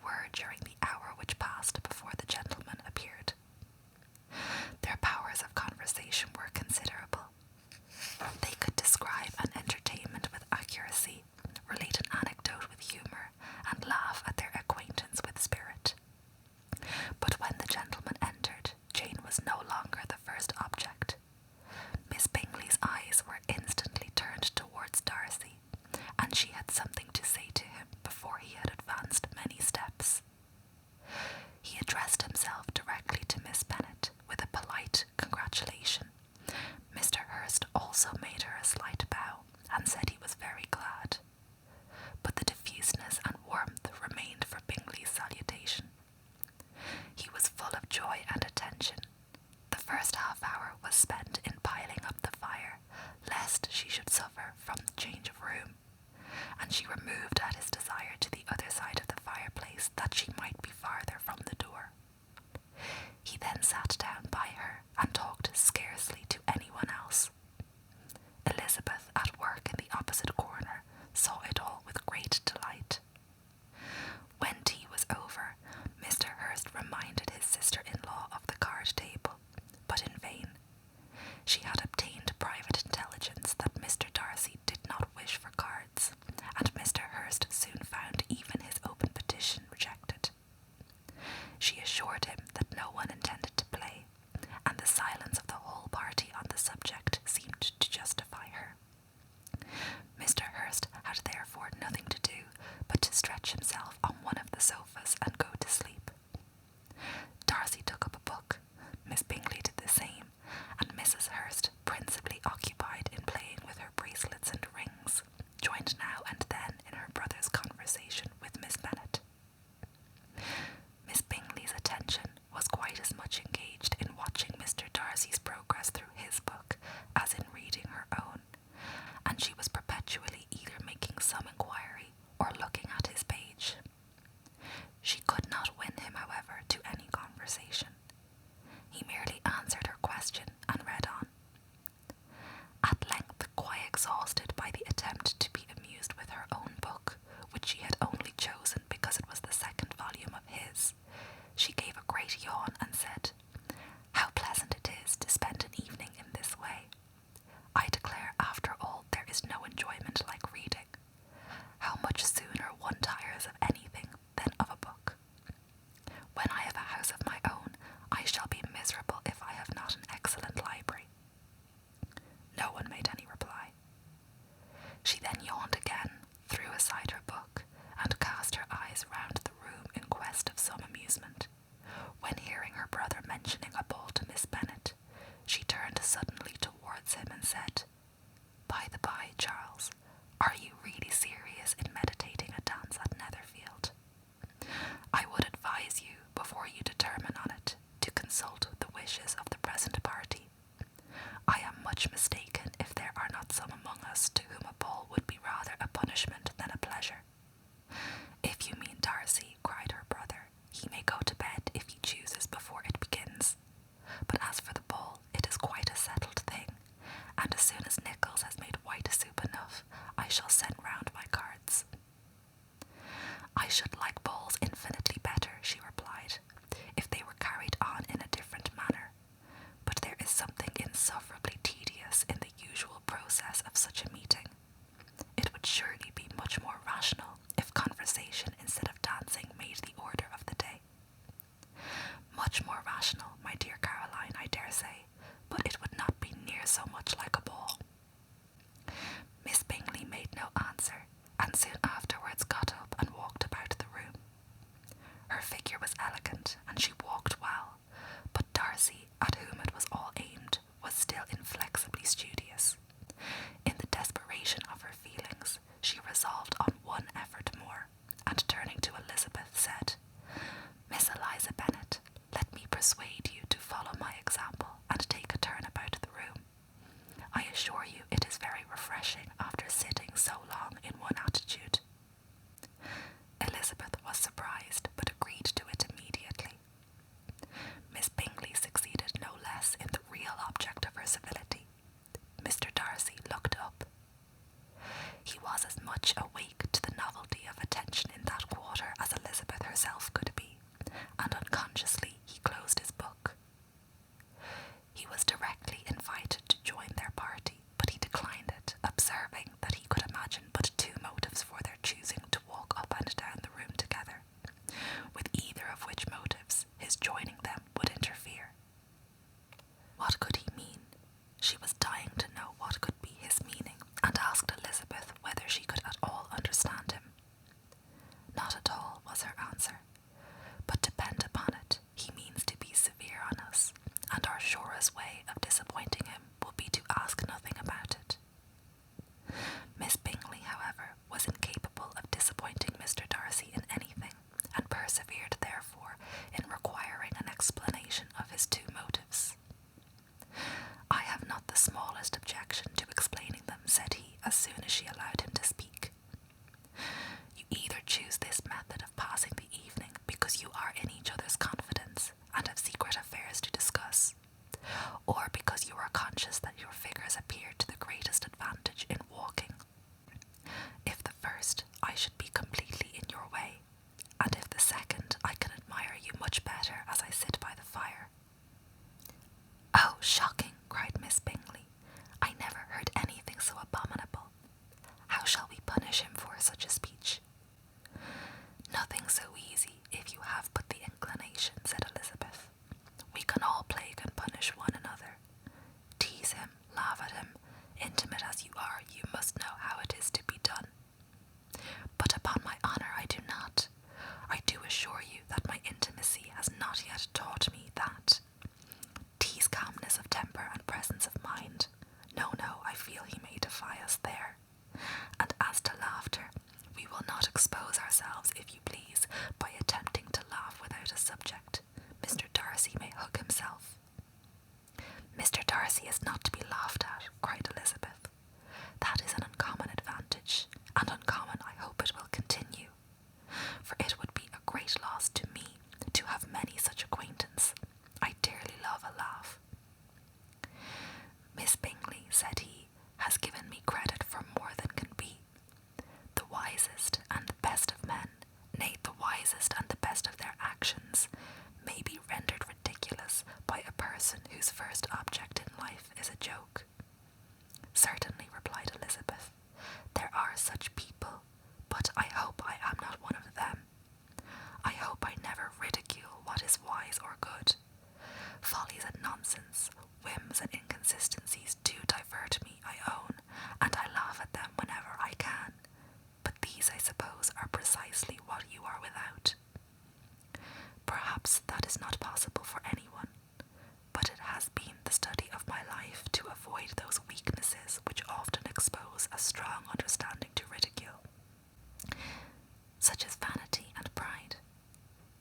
were during the hour which passed before the gentleman appeared. Their powers of conversation were considerable. They could describe an entertainment with accuracy, relate an anecdote with humour, and laugh at their acquaintance with spirit. But when the gentleman entered, Jane was no longer the first object. Miss Bingley's eyes were instantly turned towards Darcy, and she had something to say to him before he had advanced many steps. He addressed himself directly to Miss Bennet with a polite congratulation. Mr. Hurst also made her a slight bow and said he was very glad. But the diffuseness and warmth remained for Bingley's salutation. He was full of joy and attention. The first half-hour was spent in piling up the fire, lest she should suffer from the change of room, and she removed at his desire to the other side of the fireplace that she might be farther from the door. He then sat down by her and talked scarcely to anyone else. Elizabeth, at work in the opposite corner, saw it all with great delight. When tea was over, Mr. Hurst reminded his sister-in-law of the card table, but in vain. She had obtained private intelligence that Mr. Darcy did not wish for cards, and Mr. Hurst soon found even his open petition rejected. She assured him that no one intended to play, and the silence of the whole party on the subject seemed to justify her. Mr. Hurst had therefore nothing to do but to stretch himself on one of the sofas and go to sleep. Darcy took up a book, Miss Bingley did the same, and Mrs. Hurst, principally occupied in playing with her bracelets and rings, joined now and then in her brother's conversation with Miss Bennet. Miss Bingley's attention was quite as much engaged in watching Mr. Darcy's progress through his book as in reading her own, and she was perpetually either making some inquiry or looking at his page. She could not win him, however, to any conversation. He merely answered her question and read on. At length, quite exhausted by the attempt to be amused with her own book, which she had only chosen because it was the second volume of his, she gave a great yawn and said, "How pleasant it is to spend an evening in this way. I declare, after all, there is no enjoyment like reading. How much sooner one tires of anything than of a book. When I have a house of my own, I shall be miserable if I have not an excellent library." No one made any reply. She then yawned again, threw aside her book, and cast her eyes round the room in quest of some amusement, when hearing her brother mentioning a ball to Miss Bennet, she turned suddenly towards him and said, "By the by, Charles, are you really serious in meditating a dance at Netherfield? I would advise you, before you determine on it, to consult the wishes of the present party. I am much mistaken if there are not some among us to whom a ball would be rather a punishment than a pleasure." "If you mean Darcy," cried her brother, "he may go to bed if he chooses before it begins. But as for the ball, it is quite a settled thing, and as soon as Nichols has made white soup enough, I shall send round my cards.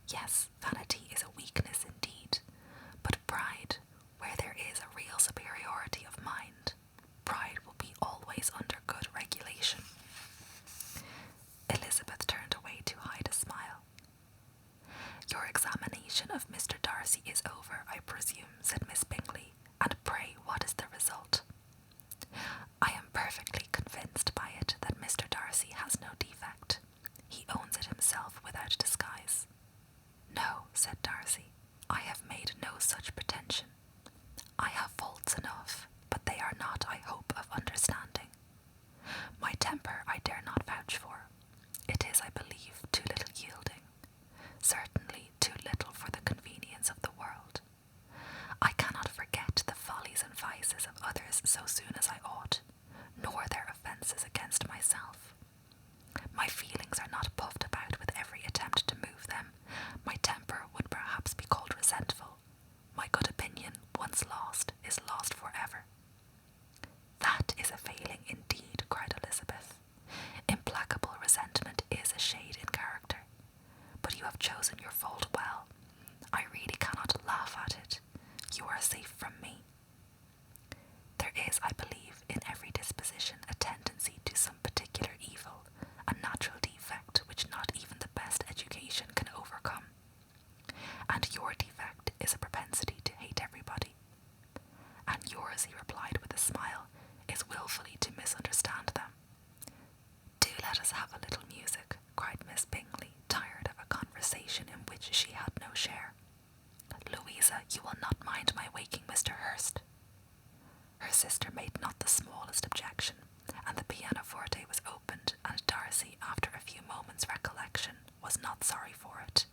Yes, vanity is a weakness indeed, but pride, where there is a real superiority of mind, pride will be always under good regulation. Elizabeth turned away to hide a smile. Your examination of Mr. Darcy is over, I presume, said Miss Bingley, and pray what is the result? I am perfectly convinced by it that Mr. Darcy has no defect. He owns it himself without disguise. No, said Darcy, I have made no such pretension. I have faults enough, but they are not, I hope, of understanding. My temper I dare not vouch for. It is, I believe, too little yielding, certainly too little for the convenience of the world. I cannot forget the follies and vices of others so soon as I ought, nor their offences against myself. My feelings are not puffed about with every attempt to move them. My temper would perhaps be called resentful. My good opinion, once lost, is lost forever. That is a failing indeed, cried Elizabeth. Implacable resentment is a shade in character. But you have chosen your fault well. I really cannot laugh at it. You are safe from me. There is, I believe, in every disposition a tendency to some particular evil, a natural defect which not even the best education can overcome. And your defect is a propensity to hate everybody. And yours, he replied with a smile, is wilfully to misunderstand them. Do let us have a little music, cried Miss Bingley, tired of a conversation in which she had no share. Louisa, you will not mind my waking Mr. Hurst. Her sister made not the smallest objection, and the pianoforte was opened, and Darcy, after a few moments' recollection, was not sorry for it.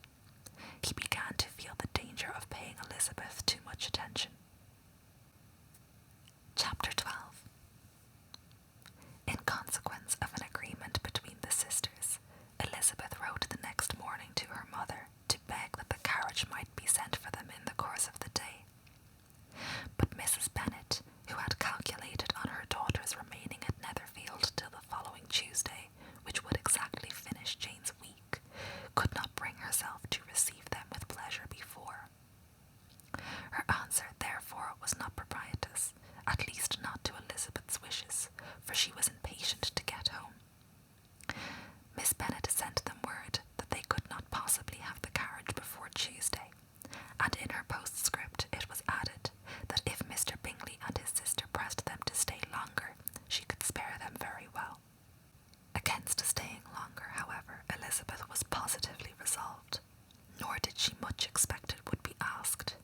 He began to feel the danger of paying Elizabeth too much attention. Chapter 12. In consequence of an agreement between the sisters, Elizabeth wrote the next morning to her mother to beg that the carriage might be sent for them in the course of the day. But Mrs. Bennet, who had calculated on her daughters remaining at Netherfield till the following Tuesday, which would exactly finish Jane's week, could not bring herself to receive them with pleasure before. Her answer, therefore, was not propitious, at least not to Elizabeth's wishes, for she was impatient to get home. Miss Bennet sent them word that they could not possibly have the carriage before Tuesday, and in her postscript it was added that if Mr. Bingley and his sister pressed them to stay longer, she could spare them very well. Against staying longer, however, Elizabeth was positively resolved, nor did she much expect it would be asked,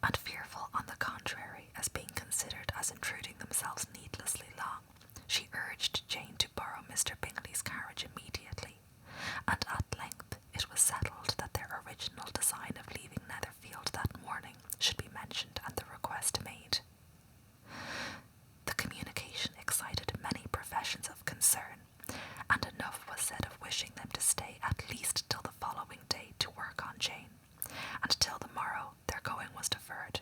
and fearful, on the contrary, as being considered as intruding themselves needlessly long, she urged Jane to borrow Mr. Bingley's carriage immediately, and at length it was settled that their original design of leaving Netherfield that morning should be mentioned and the request made. The communication excited many professions of concern, and enough was said of wishing them to stay at least till the following day to work on Jane, and till the morrow their going was deferred.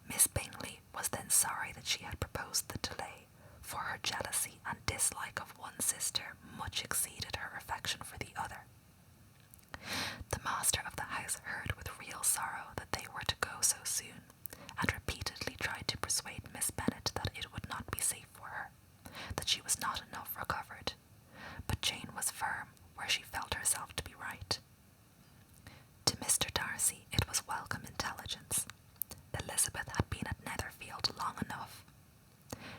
Miss Bingley was then sorry that she had proposed the delay, for her jealousy and dislike of one sister much exceeded her affection for the other. The master of the house heard with real sorrow that they were to go so soon, and repeatedly tried to persuade Miss Bennet that it would not be safe for her, that she was not enough recovered, but Jane was firm where she felt herself to be right. To Mr. Darcy it was welcome intelligence. Elizabeth had been at Netherfield long enough.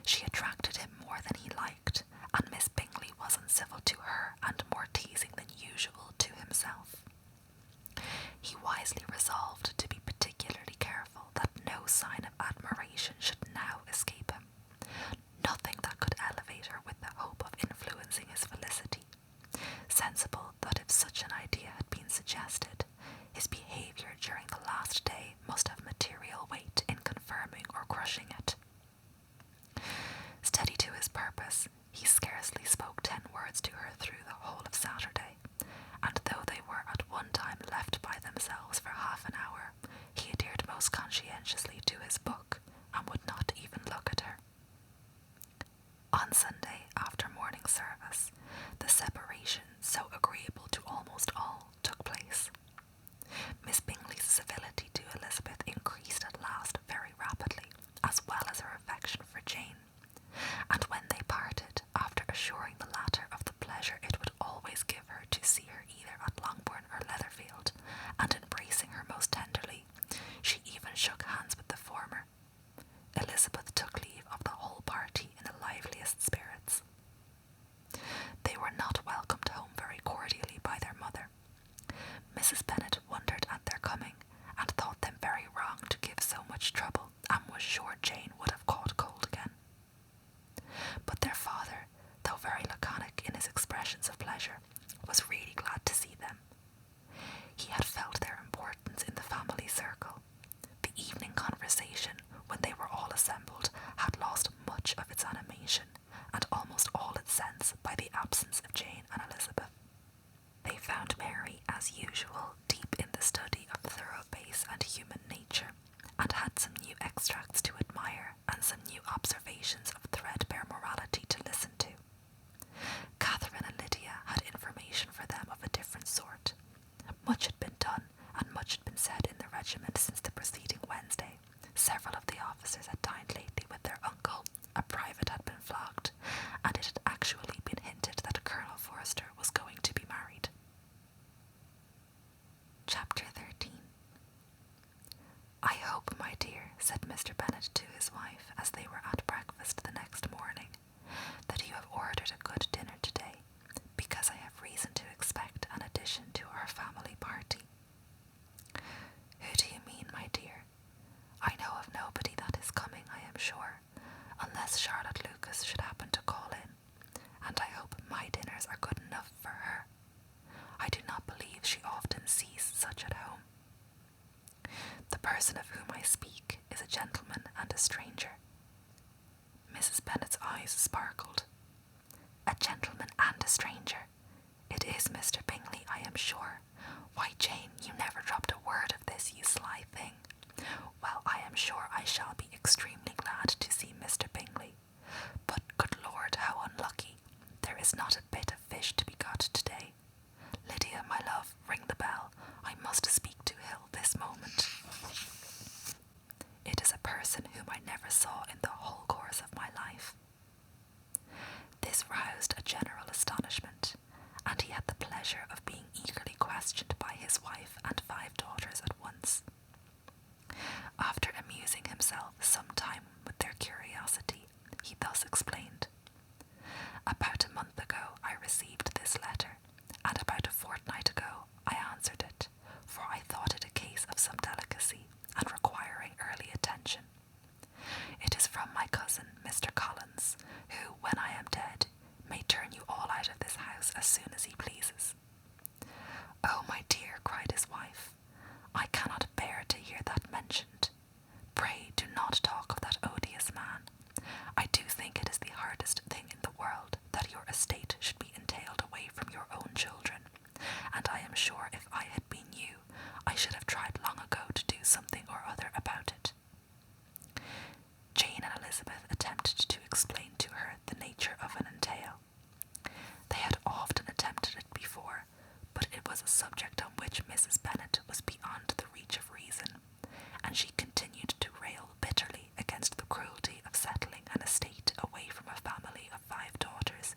She attracted him more than he liked, and Miss Bingley was uncivil to her and more teasing than usual to himself. He wisely resolved to be particularly careful that no sign of admiration should now escape him, nothing that could elevate her with the hope of influencing his felicity, sensible that if such an idea had been suggested, his behaviour during the last day must have material weight in confirming or crushing it. Steady to his purpose, he scarcely spoke 10 words to her through the whole of Saturday, and though they were at one time left by themselves for half an hour, and human nature, and had some new extracts to admire and some new observations of threadbare morality to listen to. Catherine and Lydia had information for them of a different sort. Much had been done, and much had been said in the regiment since the preceding Wednesday. Several of the officers had dined lately with their uncle, a private had been flogged, and it had actually been hinted that Colonel Forster was going to be married. Chapter 13. "I hope, my dear," said Mr. Bennet to his wife as they were at breakfast the next morning, "that you have ordered a good dinner today, because I have reason to expect an addition to our family party." "Who do you mean, my dear?" "I know of nobody that is coming, I am sure, unless Charlotte Lucas should happen to call in, and I hope my dinners are good enough for her. I do not believe she often sees such at home. The person of whom I speak is a gentleman and a stranger." Mrs. Bennet's eyes sparkled. "A gentleman and a stranger? It is Mr. Bingley, I am sure. Why, Jane, you never dropped a word of this, you sly thing. Well, I am sure I shall be extremely glad to see Mr. Bingley. But, good Lord, how unlucky! There is not a bit of fish to be got today. Lydia, my love, ring the bell. I must speak to Hill this moment. It is a person whom I never saw in the whole course of my life." This roused a general astonishment, and he had the pleasure of being eagerly questioned by his wife and 5 daughters at once. After amusing himself some time with their curiosity, he thus explained: "About a month ago I received this letter, and about a fortnight ago I answered it, for I thought it a case of some delicacy, and requiring early attention. It is from my cousin, Mr. Collins, who, when I am dead, may turn you all out of this house as soon as he pleases." "Oh, my dear," cried his wife, "I cannot bear to hear that mentioned. Pray do not talk of that odious man. I do think it is the hardest thing in the world that your estate should be entailed away from your own children, and I am sure if I had been you, I should have tried long ago to do something or other about it." Jane and Elizabeth attempted to explain to her the nature of an entail. They had often attempted it before, but it was a subject on which Mrs. Bennet was beyond the reach of reason, and she continued to rail bitterly against the cruelty of settling an estate away from a family of 5 daughters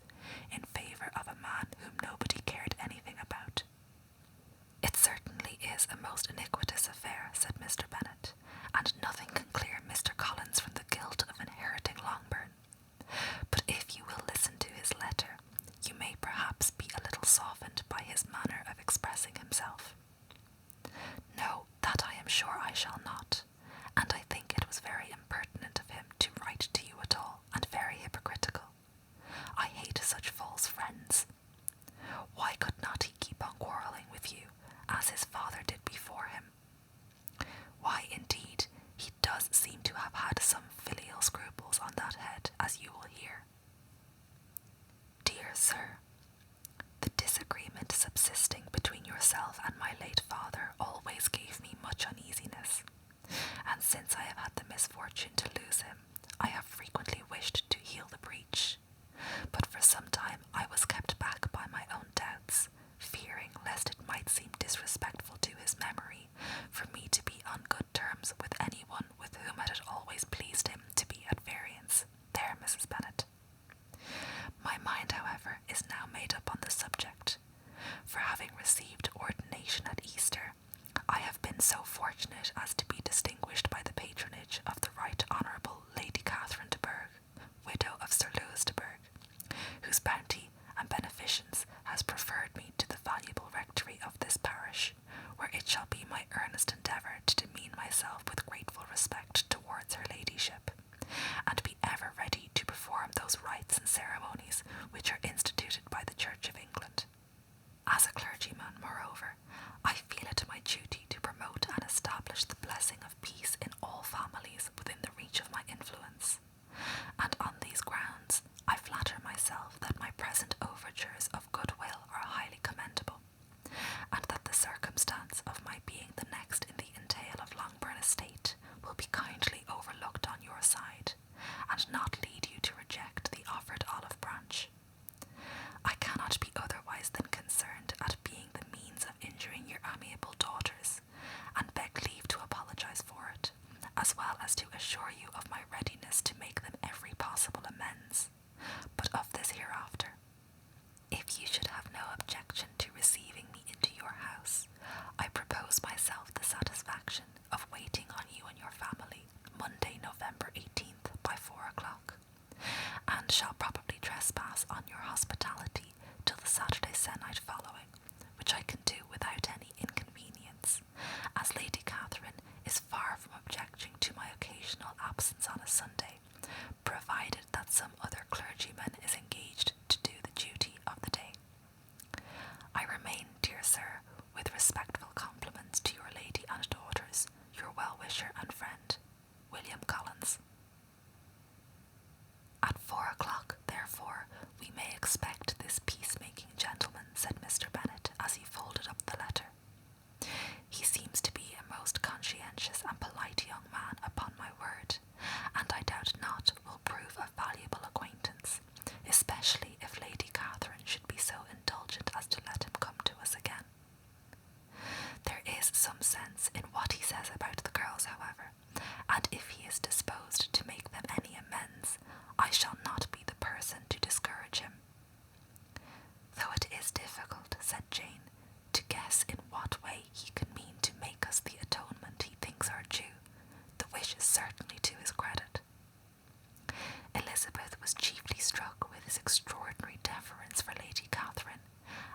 in favour of a man whom nobody cared anything about. "It certainly is a most iniquitous affair," said Mr. Bennet, "and nothing can clear Mr. Collins from the guilt of inheriting Longbourn. But if you will listen to his letter, you may perhaps be a little softened by his manner of expressing himself." "No, that I am sure I shall not, and I think it was very impertinent of him to write to you at all, and very hypocritical. I hate such false friends. Why could not he keep on quarrelling with you, as his father did before him? Why, indeed, he does seem to have had some filial scruples on that head, as you will hear. Dear sir, the disagreement subsisting between yourself and my late father always gave me much uneasiness, and since I have had the misfortune to lose him, I have frequently wished to heal the breach, but for some time I was kept back by my own doubts, fearing lest it might seem disrespectful to his memory for me to be on good terms with anyone with whom it had always pleased him to be at variance. There, Mrs. Bennet. My mind, however, is now made up on the subject, for having received ordination at Easter, I have been so fortunate as to be distinguished by the patronage of the Right Honourable Lady Catherine de Bourgh, widow of Sir Lewis de Bourgh, whose bounty and beneficence has preferred me to the valuable rectory of this parish, where it shall be my earnest endeavour to demean myself with grateful respect towards her ladyship, and be ever ready to perform those rites and ceremonies which are instituted by the Church of England. As a clergyman, moreover, I feel it my duty to promote and establish the blessing of peace in all families within the reach of my influence, and on these grounds I flatter myself that my present overtures of goodwill are highly commendable. sense in what he says about the girls, however, and if he is disposed to make them any amends, I shall not be the person to discourage him. Though it is difficult, said Jane, to guess in what way he can mean to make us the atonement he thinks our due, the wish is certainly to his credit. Elizabeth was chiefly struck with his extraordinary deference for Lady Catherine,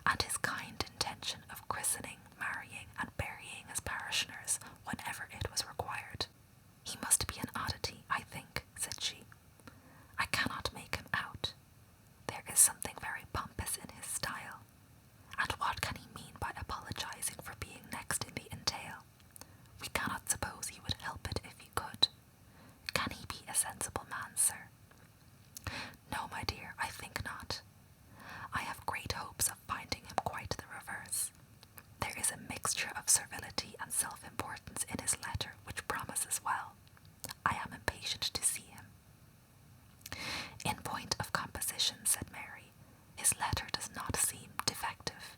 and his kind intention of christening, marrying, and burying his parishioners whenever it was required. He must be an oddity, I think, said she. I cannot make him out. There is something very pompous in his style. And what can he mean by apologizing for being next in the entail? We cannot suppose he would help it if he could. Can he be a sensible man, sir? No, my dear, I think not. I have great hopes of finding him quite the reverse. There is a mixture of servility and self-importance in his letter which promises well. I am impatient to see him. In point of composition, said Mary, his letter does not seem defective.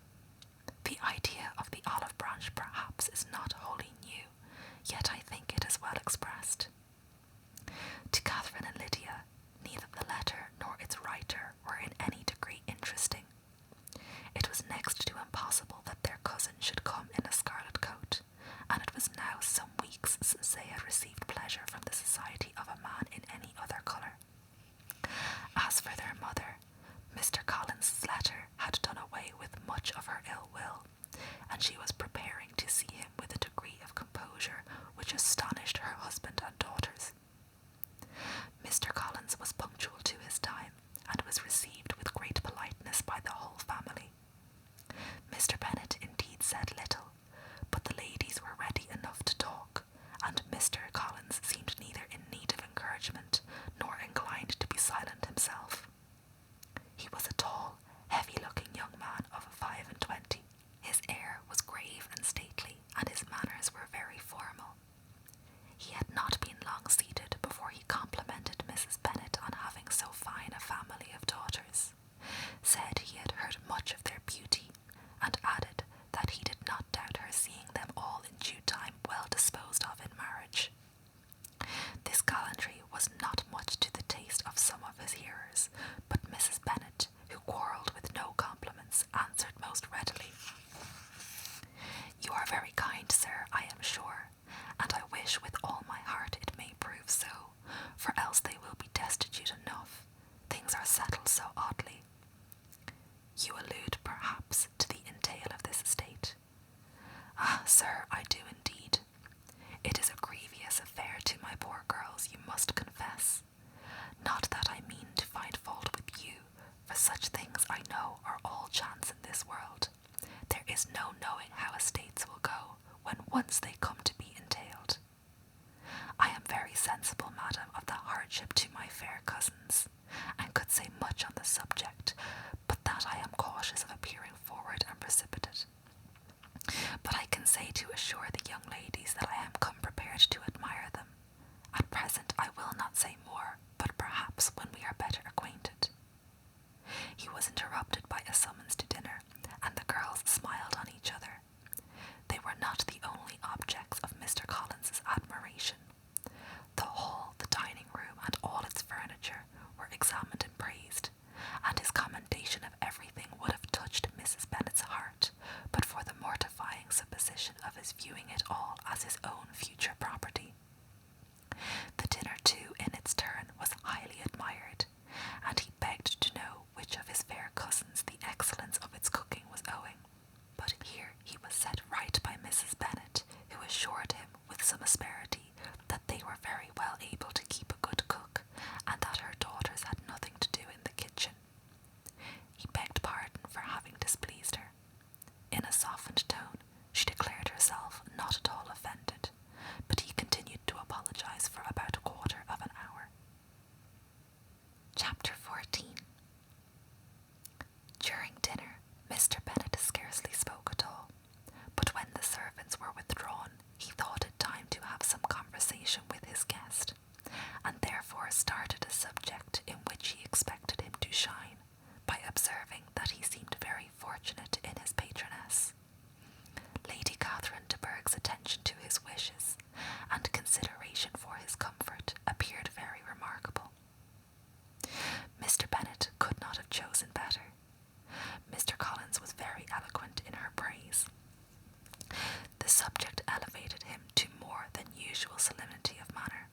The idea of the olive branch perhaps is not wholly new, yet I think it is well expressed. To Catherine and Lydia, neither the letter nor its writer were in any degree interesting. It was next to impossible that their cousin should come in a scarlet coat, and it was now some weeks since they had received pleasure from the society of a man in any other colour. As for their mother, Mr. Collins's letter had done away with much of her ill will, and she was preparing to see him with a degree of composure which astonished her husband and daughters. Mr. Collins was punctual to his time, and was received with great politeness by the whole family. Mr. Bennet indeed said little, but the ladies were ready enough to talk, and Mr. Collins seemed neither in need of encouragement nor inclined to be silent himself. He was a tall, heavy-looking young man of 25. His air was grave and stately, and his manners were very formal. He had not been long seated before he complimented Mrs. Bennet on having so fine a family of daughters, said he had heard much of their beauty, and added that he did not doubt her seeing them all in due time well disposed of in marriage. This gallantry was not much to the taste of some of his hearers, but Mrs. Bennet, who quarrelled with no compliments, answered most readily. You are very kind, sir, I am sure, and I wish with all my heart it may prove so, for else they will be destitute enough. Things are settled so oddly. You allude, perhaps, to the entail of this estate. Ah, sir, I do indeed. It is a grievous affair to my poor girls, you must confess. Not that I mean to find fault with you, for such things I know are all chance in this world. There is no knowing how estates will go when once they come to be entailed. I am very sensible, madam, of the hardship to my fair cousins, and could say much on the subject, but that I am cautious of appearing forward and precipitate. But I can say to assure the young ladies that I am come prepared to admire them. At present I will not say more, but perhaps when we are better acquainted. He was interrupted by a summons to dinner, and the girls smiled on each other. They were The subject elevated him to more than usual solemnity of manner,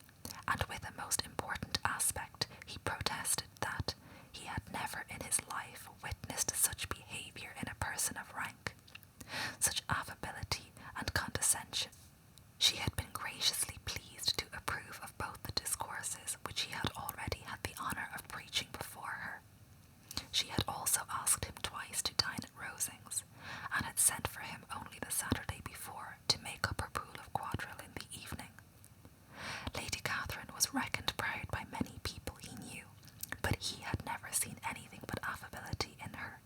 and with a most important aspect he protested that he had never in his life witnessed such behaviour in a person of rank, such affability and condescension. She had been graciously pleased to approve of both the discourses which he had already had the honour of preaching before her. She had also asked him twice to dine at Rosings, and had sent for him only the Saturday before to make up her pool of quadrille in the evening. Lady Catherine was reckoned proud by many people he knew, but he had never seen anything but affability in her.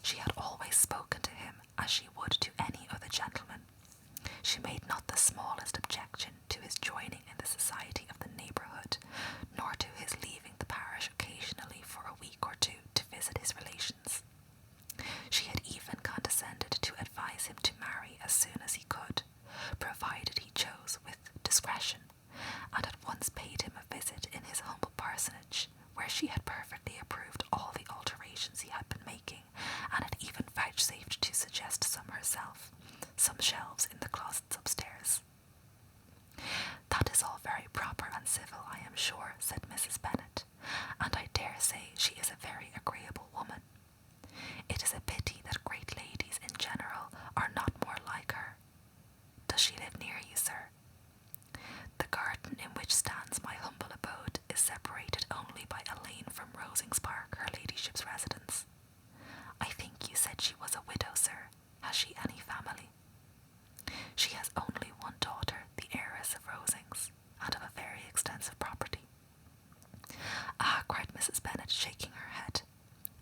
She had always spoken to him as she would to any other gentleman. She made not the smallest objection to his joining in the society of the neighbourhood, nor to his leaving the parish occasionally for a week or two to visit his relations. She had even condescended to advise him to marry as soon as he could, provided he chose with discretion, and had once paid him a visit in his humble parsonage, where she had perfectly approved all the alterations he had been making, and had even vouchsafed to suggest some herself, some shelves in the closets upstairs. "That is all very proper and civil, I am sure," said Mrs. Bennet, "and I dare say she is a very agreeable woman. It is a pity that great ladies in general are not more like her. Does she live near you, sir?" "The garden in which stands my humble abode is separated only by a lane from Rosings Park, her ladyship's residence. I think you said she was a widow, sir. Has she any family?" "She has only one daughter, the heiress of Rosings, and of a very extensive property." "Ah," cried Mrs. Bennet, shaking her head,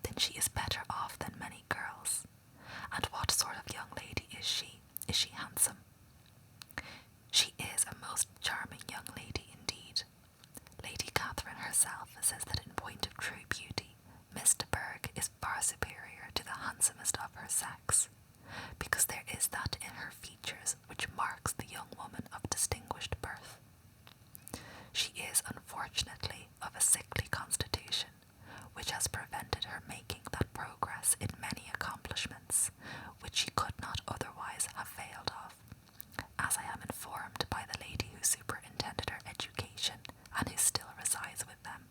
"then she is better off than many girls. And what sort of young lady is she? Is she handsome?" "She is a most charming young lady indeed. Lady Catherine herself says that in point of true beauty, Miss de Bourgh is far superior to the handsomest of her sex, because there is that in her features which marks the young woman of distinguished birth. She is unfortunately of a sickly constitution, which has prevented her making that progress in many accomplishments which she could not otherwise have failed of, as I am informed by the lady who superintended her education and who still resides with them.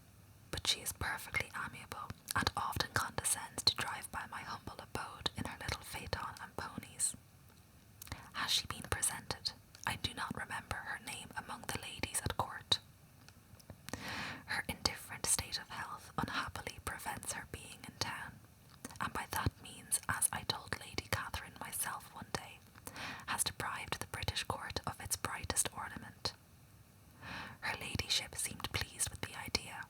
But she is perfectly amiable, and often condescends to drive by my humble abode in her little phaeton and ponies. Has she been presented? I do not remember her name among the ladies at court. Her indifferent state of health unhappily prevents her being in town, and by that means, as I told Lady Catherine myself one day, has deprived the British court of its brightest ornament. Her ladyship seemed pleased with the idea,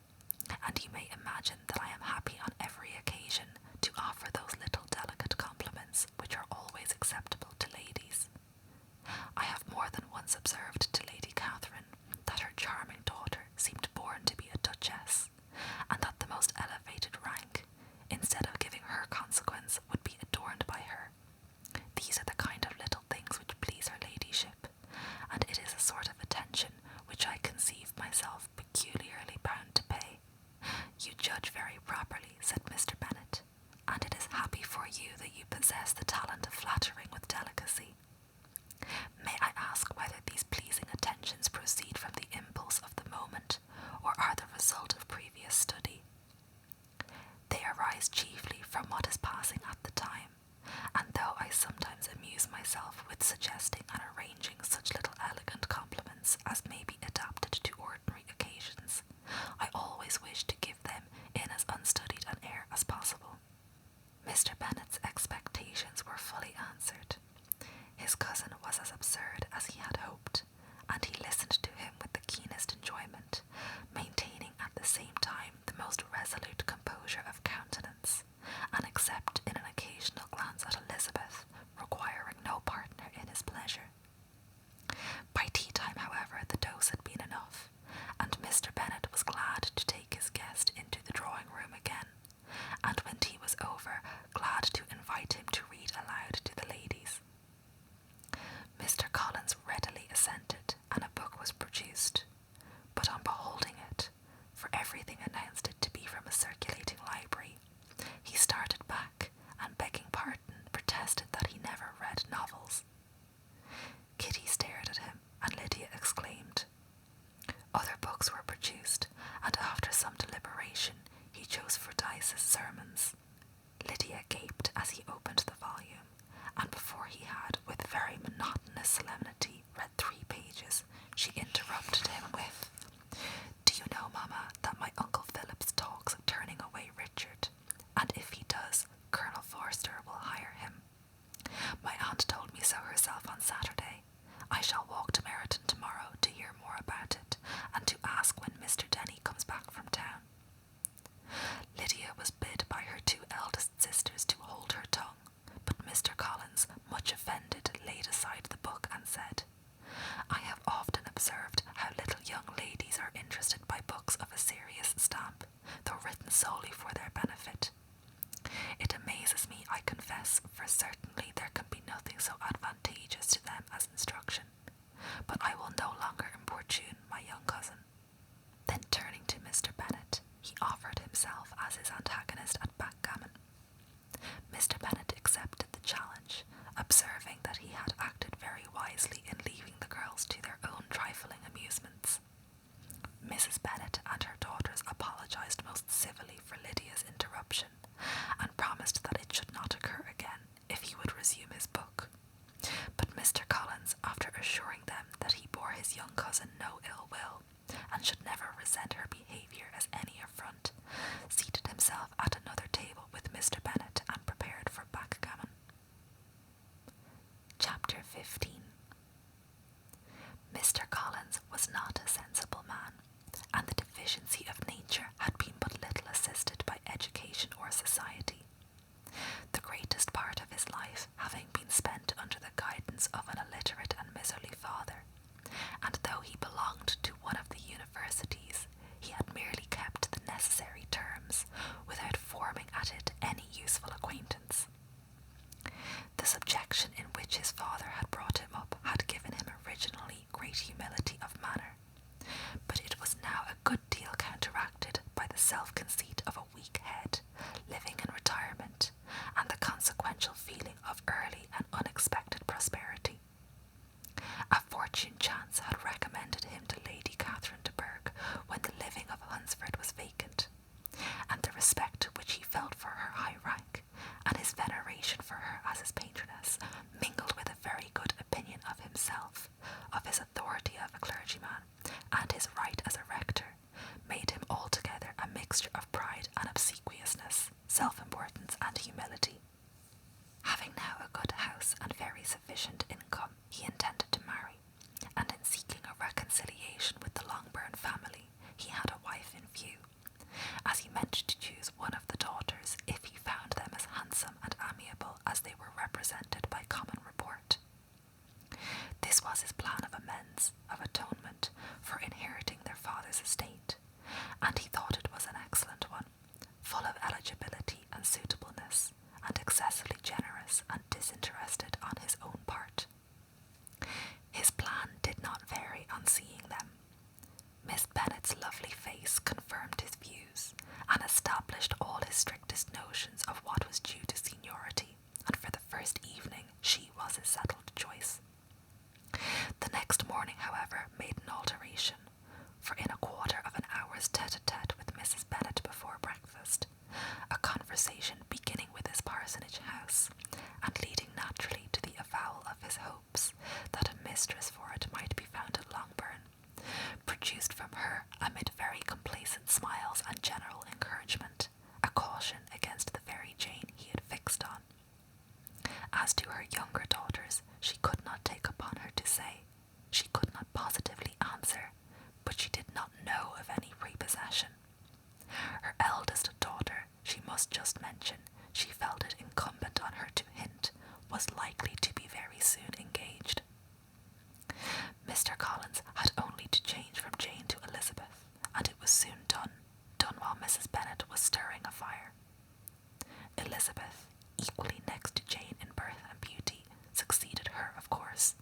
and you may imagine that I am happy on every occasion to offer those little delicate compliments which are always acceptable to ladies. I have more than once observed to Lady Catherine that her charming daughter seemed born to be a duchess, and that the most elevated rank, instead of giving her consequence, would be adorned by her. These are the kind of little things which please her ladyship, and it is a sort of attention which I conceive myself peculiarly bound to pay. You judge very properly, said Mr. Bennet, and it is happy for you that you possess the talent of flattering with delicacy. May I ask whether these pleasing attentions proceed from the impulse of the moment, or are the result of previous study? They arise chiefly from what is passing at the time, and though I sometimes amuse myself with suggesting and arranging such little elegant compliments as may be adapted to ordinary occasions, I always wish to give them in as unstudied an air as possible. Mr. Bennet's expectations were fully answered. His cousin was as absurd as he had hoped, and he listened to him with the keenest enjoyment, maintaining at the same time the most resolute composure of countenance, and except in an occasional glance at Elizabeth, requiring no partner in his pleasure. By tea time, however, the dose had been enough, and Mr. Bennet was glad to take his guest into the drawing-room again, and when tea was over, glad to invite him to read aloud to the ladies. Mr. Collins read solemnity read 3 pages, she interrupted him with, "Do you know, Mamma, that my Uncle Phillips talks of turning away Richard, and if he does, Colonel Forster will hire him. My aunt told me so herself on Saturday. I shall walk to Meryton tomorrow to hear more about it, and to ask when Mr. Denny comes back from town." Lydia was bid by her 2 eldest sisters to hold her tongue, but Mr. Collins, much offended, laid aside the book and said, "I have often observed how little young ladies are interested by books of a serious stamp, though written solely for their benefit. It amazes me, I confess, for certainly there can be nothing so advantageous to them as instruction. But I will no longer importune my young cousin." Then turning to Mr. Bennet, he offered himself as his antagonist at backgammon. Mr. Bennet accepted the challenge, observing that he had acted very wisely in leaving the girls to their own trifling amusements. Mrs. Bennet and her daughters apologized most civilly for Lydia's interruption, and promised that it should not occur again if he would resume his book. But Mr. Collins, after assuring them that he bore his young cousin no ill will, and should never resent her behaviour as any affront, seated himself at another table with Mr. Bennet and prepared for backgammon. Chapter 15. Mr. Collins was not a sensible man, and the deficiency of nature had been but little assisted by education or society. The greatest part of his life having been spent under the guidance of an illiterate and miserly father, and though he belonged to one of the universities, he had merely kept the necessary terms, without forming at it any useful acquaintance. The subjection in which his father had brought him up had given him originally great humility of manner, but it was now a good deal counteracted by the self-conceit of a weak head, living in retirement, and the consequential feeling of early and unexpected prosperity. A fortune chance had recommended him to Lady Catherine de Bourgh when the living of Hunsford was vacant, and the respect which he felt for her high rank, and his veneration for her as his patroness, mingled with a very good opinion of himself, of his authority as a clergyman, and his right as a rector, made him altogether a mixture of pride and obsequiousness, self-importance and humility. Having now a good house and very sufficient income, he intended to marry, and in seeking a reconciliation with the Longbourn family, he had a wife in view, as he meant to choose one of the daughters if he found them as handsome and amiable as they were represented by common report. This was his plan of amends, of atonement, for inheriting their father's estate, and he thought it was an excellent one, full of eligibility and suitableness, and excessively generous and disinterested on his own part. His plan did not vary on seeing them. Miss Bennet's lovely face confirmed his views, and established all his strictest notions of what was due to seniority, and for the first evening she was his settled choice. The next morning, however, made an alteration, for in a quarter of an hour's tete-a-tete with Mrs. Bennet before breakfast, a conversation beginning with his parsonage house, and leading naturally to the avowal of his hopes that a mistress for it might be found at Longbourn, produced from her, amid very complacent smiles and general encouragement, a caution against the very Jane he had fixed on. As to her younger daughters, she could not take upon her to say, she could not positively answer, but she did not know of any prepossession. Her eldest daughter, she must just mention, she felt it incumbent on her to hint, was likely to be very soon engaged. Mr. Collins had only to change from Jane to Elizabeth, and it was soon done while Mrs. Bennet was stirring a fire. Elizabeth, equally next to Jane in birth and beauty, succeeded her, of course,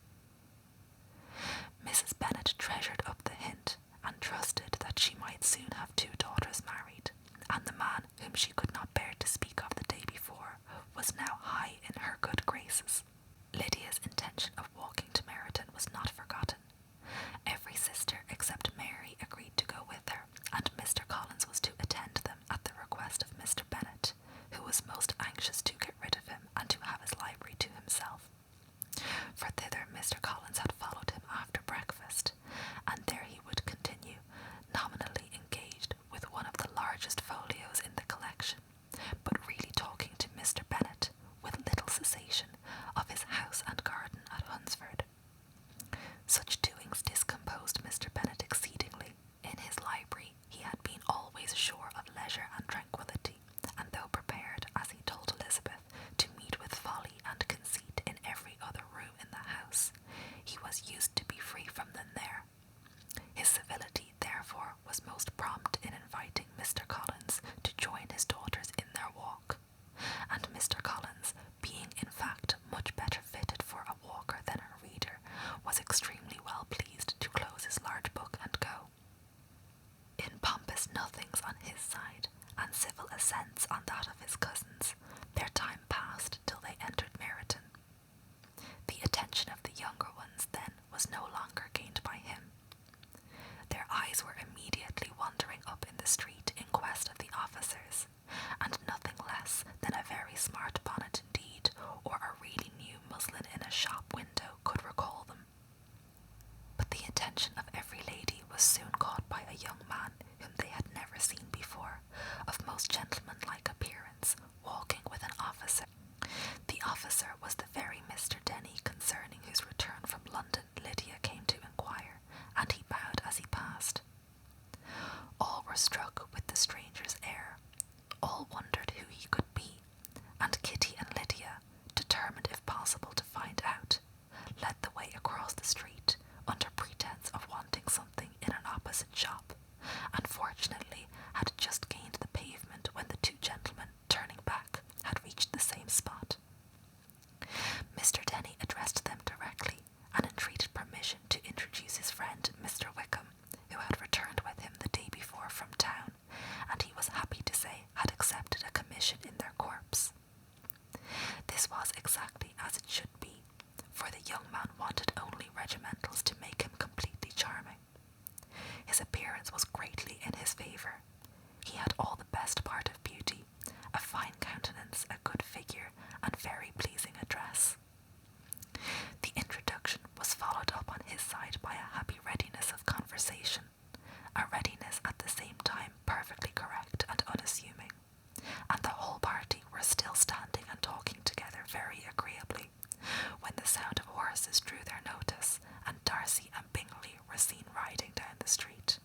the street.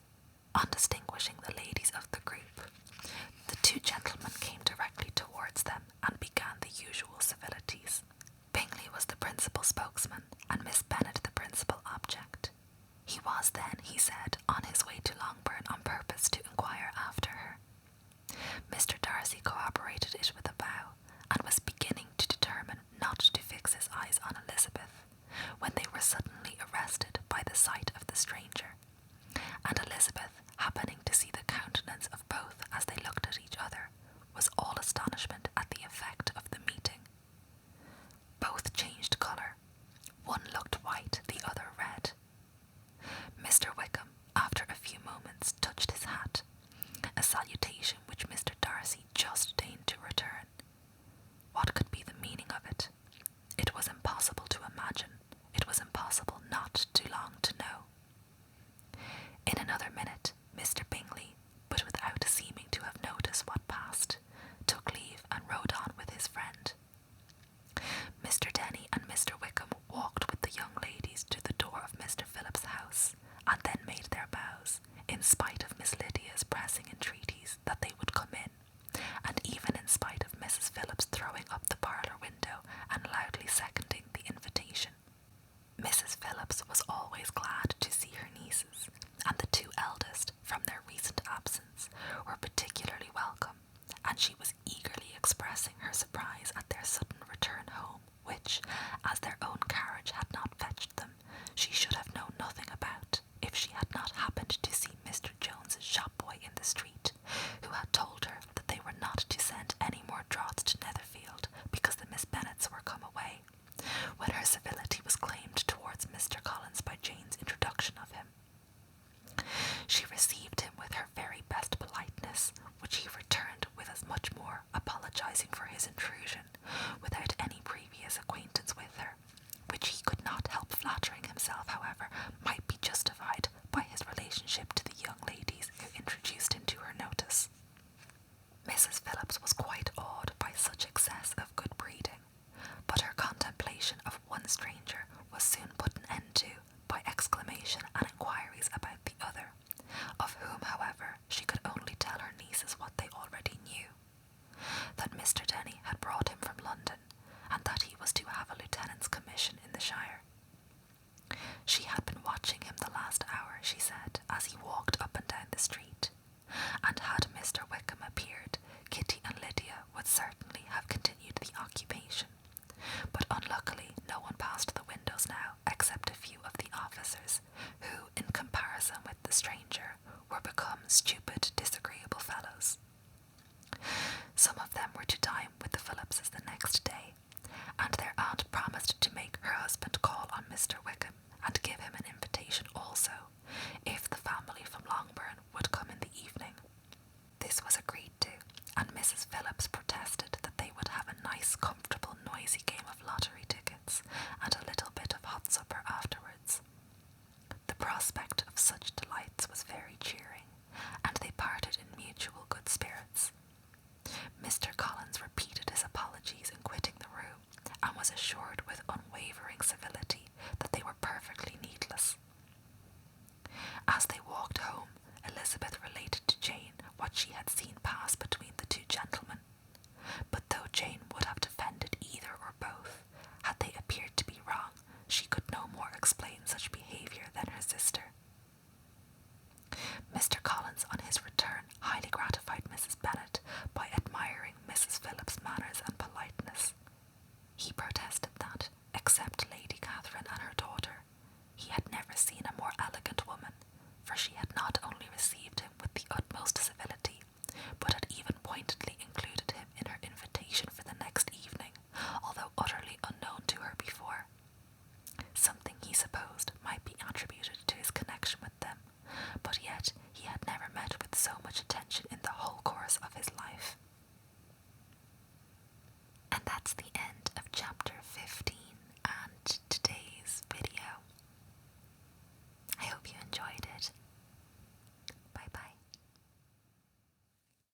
On distinguishing the ladies of the group, the two gentlemen came directly towards them and began the usual civilities. Bingley was the principal spokesman, and Miss Bennet the principal object. He was then, he said, on his way to Longbourn on purpose to inquire after her. Mr. Darcy corroborated it with a bow, and was beginning to determine not to fix his eyes on Elizabeth, when they were suddenly arrested by the sight of the stranger, and Elizabeth, happening to see the countenance of both as they looked at each other, was all astonishment at the effect of the meeting. Both changed colour. One looked white, the other red. Mr. Wickham, after a few moments, touched his hat, a salutation which Mr. Darcy just deigned to return. What could be the meaning of it? It was impossible to imagine. It was impossible not to long to know. In another minute, Mr. Bingley, but without seeming to have noticed what passed, took leave and rode on with his friend. Mr. Denny and Mr. Wickham walked with the young ladies to the door of Mr. Phillip's house, and then made their bows, in spite of Miss Lydia's pressing entreaties that they would come in, and even in spite of Mrs. Phillips throwing up the parlour window and loudly seconding the invitation. Mrs. Phillips was always glad to see her nieces, and the two eldest, from their recent absence, were particularly welcome, and she was eagerly expressing her surprise at their sudden return home, which, as their own carriage had not fetched them, she should have known nothing about, if she had not happened to see Mr. Jones's shop-boy in the street, who had told her that they were not to send any more draughts to Netherfield, because the Miss Bennets were come away, when her civility was claimed towards Mr. Collins by Jane's introduction of him. She received him with her very best politeness, which he returned with as much more, apologizing for his intrusion, without any previous acquaintance with her, which he could not help flattering himself, however, might be justified by his relationship to the young ladies who introduced him to her notice. Mrs. Phillips was quite awed by such excess of good breeding, but her contemplation of one stranger was soon put an end to by exclamation and inquiries about the other, of whom, however, she could only tell her nieces what they already knew, that Mr. Denny had brought him from London, and that he was to have a lieutenant's commission in the shire. She had been watching him the last hour, she said, as he walked up and down the street, and had Mr. Wickham appeared, Kitty and Lydia would certainly have continued the occupation, but unluckily no one passed the windows now except a few of the officers, who, in comparison with the stranger, were become stupid, disagreeable fellows. Some of them were to dine with the Phillipses the next day, and their aunt promised to make her husband call on Mr. Wickham and give him an invitation also, if the family from Longbourn would come in the evening. This was agreed to, and Mrs. Phillips protested that they would have a nice, comfortable, noisy game of lottery tickets, and a little bit of hot supper afterwards. The prospect of such delights was very cheering, and they parted in mutual good spirits. Mr. Collins repeated his apologies in quitting the room, and was assured with unwavering civility that they were perfectly needless. As they walked home, Elizabeth related to Jane what she had seen pass between the two gentlemen, but though Jane would have defended either or both, had they appeared to be wrong, she could no more explain such behaviour than her sister. Mr. Collins, on his return, highly gratified Mrs. Bennet by admiring Mrs. Phillips's manners and politeness. He protested that, except Lady Catherine and her daughter, he had never seen a more elegant woman, for she had not only received him with the utmost civility, but had even pointedly included him in her invitation for the next evening, although utterly unknown to her before. Something he supposed might be attributed to his connection with them, but yet he had never met with so much attention in the whole course of his life. And that's the end of chapter 50.